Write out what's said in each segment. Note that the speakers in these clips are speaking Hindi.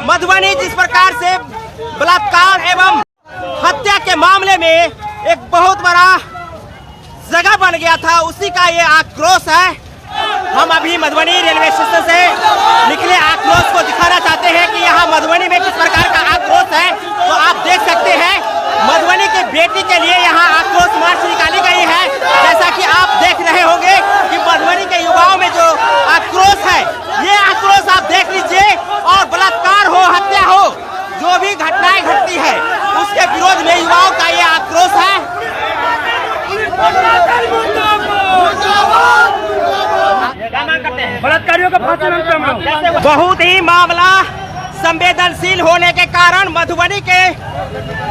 मधुबनी जिस प्रकार से बलात्कार एवं हत्या के मामले में एक बहुत बड़ा जगह बन गया था, उसी का ये आक्रोश है। हम अभी मधुबनी रेलवे स्टेशन से निकले आक्रोश को दिखाना चाहते हैं कि यहाँ मधुबनी में किस प्रकार का आक्रोश है। तो आप देख सकते हैं मधुबनी की बेटी के लिए यहाँ आक्रोश मार्च निकाली गई है। जैसा कि आप देख रहे होंगे कि मधुबनी के युवाओं में जो आक्रोश है, ये आक्रोश आप देख लीजिए। और बलात्कार हो, हत्या हो, जो भी घटनाएं घटती है उसके विरोध में युवाओं का ये आक्रोश है। बलात्कारियों का फांसी मांगते हैं। बहुत ही मामला संवेदनशील होने के कारण मधुबनी के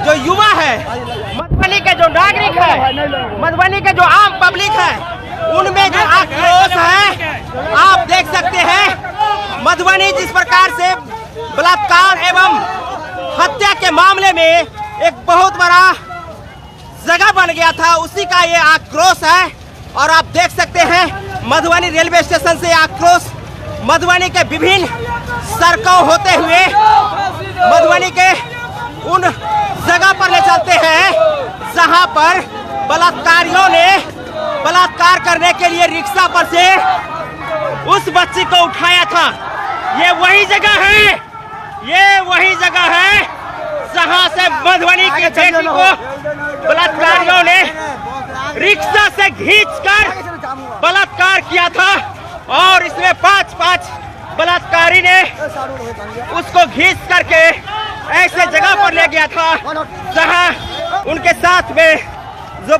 जो युवा है, मधुबनी के जो नागरिक है, मधुबनी के जो आम पब्लिक है, उनमें जो आक्रोश है आप देख सकते हैं। मधुबनी जिस प्रकार से बलात्कार एवं हत्या के मामले में एक बहुत बड़ा जगह बन गया था, उसी का ये आक्रोश है। और आप देख सकते हैं मधुबनी रेलवे स्टेशन से आक्रोश मधुबनी के विभिन्न सड़कों होते हुए मधुबनी के उन जगह पर ले चलते हैं जहां पर बलात्कारियों ने बलात्कार करने के लिए रिक्शा पर से उस बच्ची को उठाया था। ये वही जगह है, ये वही जगह है जहां से मधुबनी की बेटी को बलात्कारियों ने रिक्शा से खींचकर बलात्कार किया था। और इसमें 5 बलात्कारी ने उसको खींच करके ऐसे जगह पर ले गया था जहां उनके साथ में जो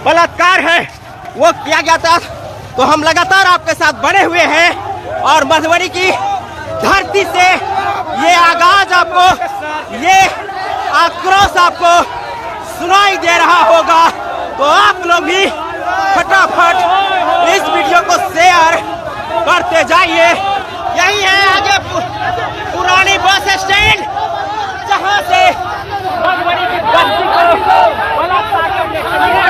बलात्कार है वो किया गया था। तो हम लगातार आपके साथ बने हुए हैं और मधुबनी की धरती से ये आगाज आपको, ये आक्रोश आपको सुनाई दे रहा होगा। तो आप लोग भी फटाफट इस वीडियो को शेयर करते जाइए। यही है आगे पुरानी बस स्टैंड जहां से मधुबनी की बस्ती को बलात्कार करने के लिए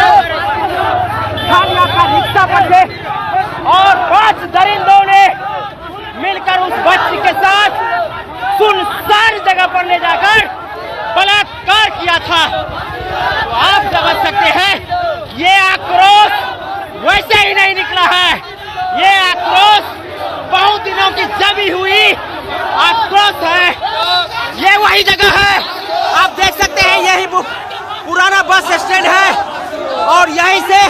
का रिक्शा पर से और 5 दरिंदों ने मिलकर उस बच्ची के साथ सुनसान जगह पर ले जाकर बलात्कार किया था। तो आप समझ सकते हैं ये आक्रोश वैसे ही नहीं निकला है, ये आक्रोश बहुत दिनों की जमी हुई आक्रोश है। ये वही जगह है, आप देख सकते हैं यही पुराना बस स्टैंड है और यहीं से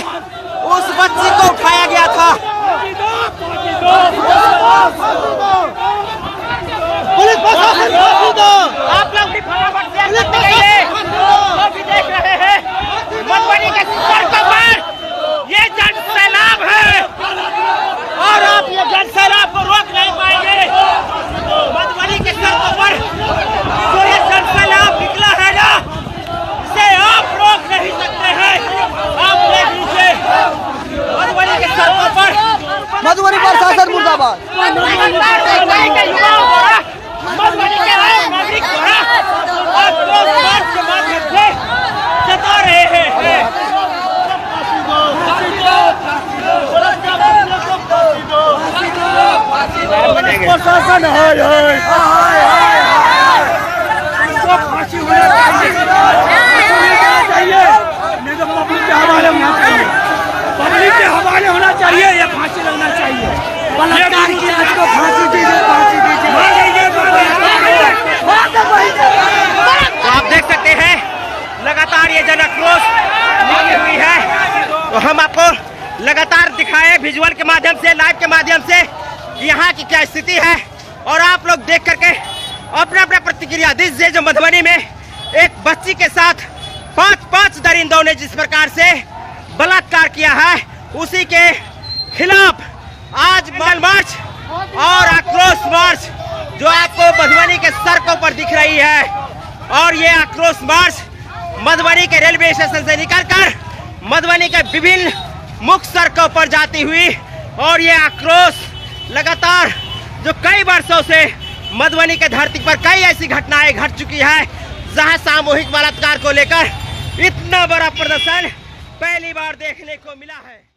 उस बच्ची को उठाया गया था। पुलिस प्रशासन आप लोग भी फटाफट शेयर करते रहिए। जो भी देख रहे हैं मधुबनी के सड़कों पर ये जन सैलाब है और आप ये जन सैलाब को रोक नहीं पाएंगे। मधुबनी के सड़कों पर जो ये जन सैलाब निकला है ना, इसे आप रोक नहीं सकते हैं। आप देख लीजिए मधुबनी के सड़कों पर मधुबनी प्रशासन मुर्दाबाद। मधुबनी के आम नागरिक आक्रोश मार्च के माध्यम से जता रहे हैं। प्रशासन फांसी चाहिए, नहीं तो पब्लिक के हवाले होना चाहिए, पब्लिक के हवाले होना चाहिए, ये फांसी लगना चाहिए। बलात्कार की आज को फांसी दीजिए, फांसी दीजिए। तो आप देख सकते हैं लगातार ये जन आक्रोश निकली हुई है। तो हम आपको लगातार दिखाए विजुअल के माध्यम से, लाइव के माध्यम से यहाँ की क्या स्थिति है और आप लोग देख करके अपना प्रतिक्रिया दीजिए। जो मधुबनी में एक बच्ची के साथ 5 दरिंदों ने जिस प्रकार से बलात्कार किया है, उसी के खिलाफ आज मार्च और आक्रोश मार्च जो आपको मधुबनी के सड़कों पर दिख रही है। और ये आक्रोश मार्च मधुबनी के रेलवे स्टेशन से निकलकर मधुबनी के विभिन्न मुख्य सड़कों पर जाती हुई और ये आक्रोश लगातार जो कई वर्षों से मधुबनी के धरती पर कई ऐसी घटनाएं घट चुकी है जहां सामूहिक बलात्कार को लेकर इतना बड़ा प्रदर्शन पहली बार देखने को मिला है।